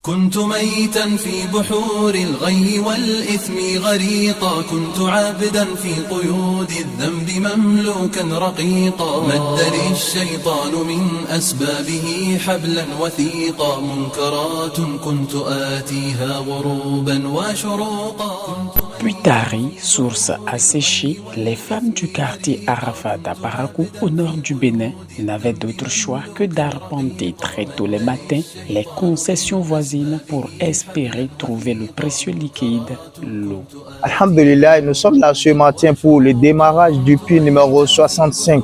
كنت ميتا في بحور الغي والإثم غريقا كنت عابدا في قيود الذنب مملوكا رقيقا مد لي الشيطان من أسبابه حبلا وثيقا منكرات كنت آتيها غروبا وشروقا. Puis Tari, source asséchée, les femmes du quartier Arafat à Parakou, au nord du Bénin, n'avaient d'autre choix que d'arpenter très tôt les matins les concessions voisines pour espérer trouver le précieux liquide, l'eau. Alhamdulillah, nous sommes là ce matin pour le démarrage du puits numéro 65.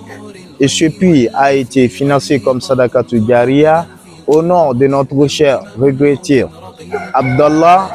Et ce puits a été financé comme Sadakatou Jariya au nom de notre cher regretté Abdallah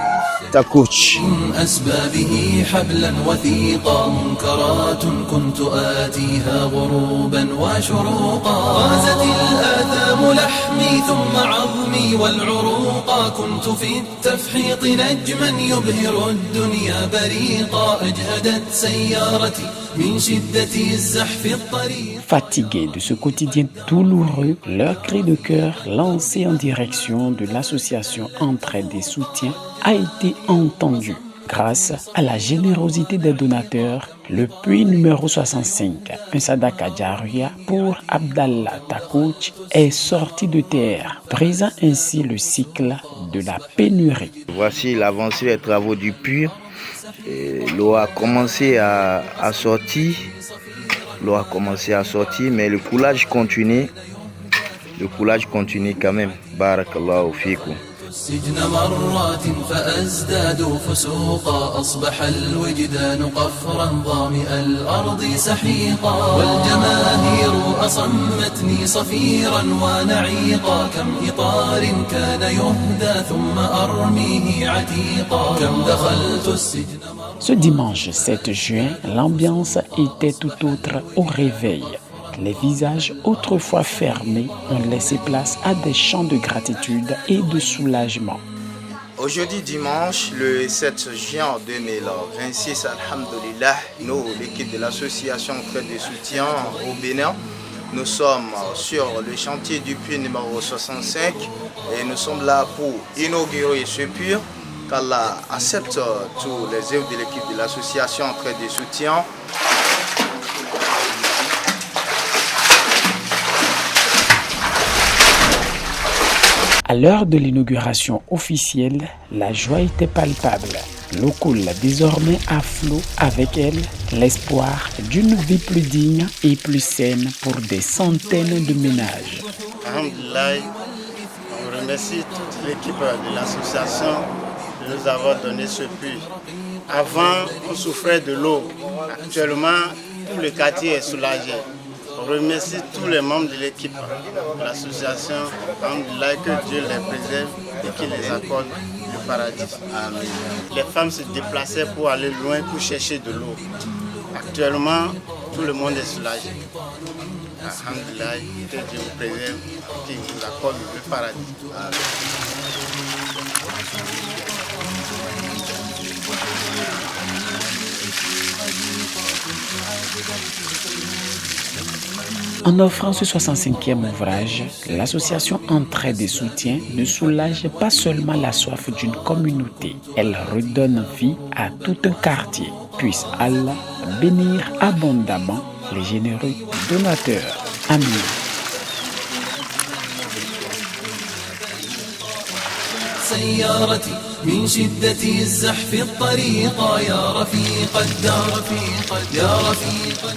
Takouch. أسبابه حبلا وثيقا منكرات كنت آتيها غروبا وشروقا غازت الآثام لحمي ثم عظمي والعروقا كنت في التفحيط نجما يبهر الدنيا بريقا أجهدت سيارتي من شدة الزحف الطريق. Fatigués de ce quotidien douloureux, leur cri de cœur lancé en direction de l'association Entraide et Soutien a été entendu. Grâce à la générosité des donateurs, le puits numéro 65, un Sadaka Jariya pour Abdallah Takouch, est sorti de terre, brisant ainsi le cycle de la pénurie. Voici l'avancée des travaux du puits. L'eau a commencé à sortir. L'eau a commencé à sortir, mais le coulage continue. Le coulage continue quand même. Barakallahu fikum. السجن مرات فأزداد فسوقا أصبح الوجدان قفرا ظامئ الأرض سحيقا والجماهير أصمتني صفيرا ونعيقا كم إطار كان يهدى ثم أرميه عتيقا كم دخلت السجن. Ce dimanche 7 juin, l'ambiance était tout autre au réveil. Les visages autrefois fermés ont laissé place à des chants de gratitude et de soulagement. Aujourd'hui dimanche, le 7 juin 2026, alhamdulillah, nous, l'équipe de l'association Entraide et Soutien au Bénin, nous sommes sur le chantier du puits numéro 65 et nous sommes là pour inaugurer ce puits. Qu'Allah accepte tous les œuvres de l'équipe de l'association Entraide et Soutien. À l'heure de l'inauguration officielle, la joie était palpable. L'eau coule désormais à flot, avec elle l'espoir d'une vie plus digne et plus saine pour des centaines de ménages. Alhamdulillah, on remercie toute l'équipe de l'association de nous avoir donné ce puits. Avant, on souffrait de l'eau. Actuellement, tout le quartier est soulagé. On remercie tous les membres de l'équipe de l'association. Alhamdulillah, que Dieu les préserve et qu'il les accorde le paradis. Amen. Les femmes se déplaçaient pour aller loin pour chercher de l'eau. Actuellement, tout le monde est soulagé. Alhamdulillah, que Dieu vous préserve et qu'il vous accorde le paradis. Amen. En offrant ce 65e ouvrage, l'association Entraide et Soutien ne soulage pas seulement la soif d'une communauté, elle redonne vie à tout un quartier. Puisse Allah bénir abondamment les généreux donateurs. Amen. سيارتي من شدة الزحف الطريقا يا رفيق الدار يا رفيق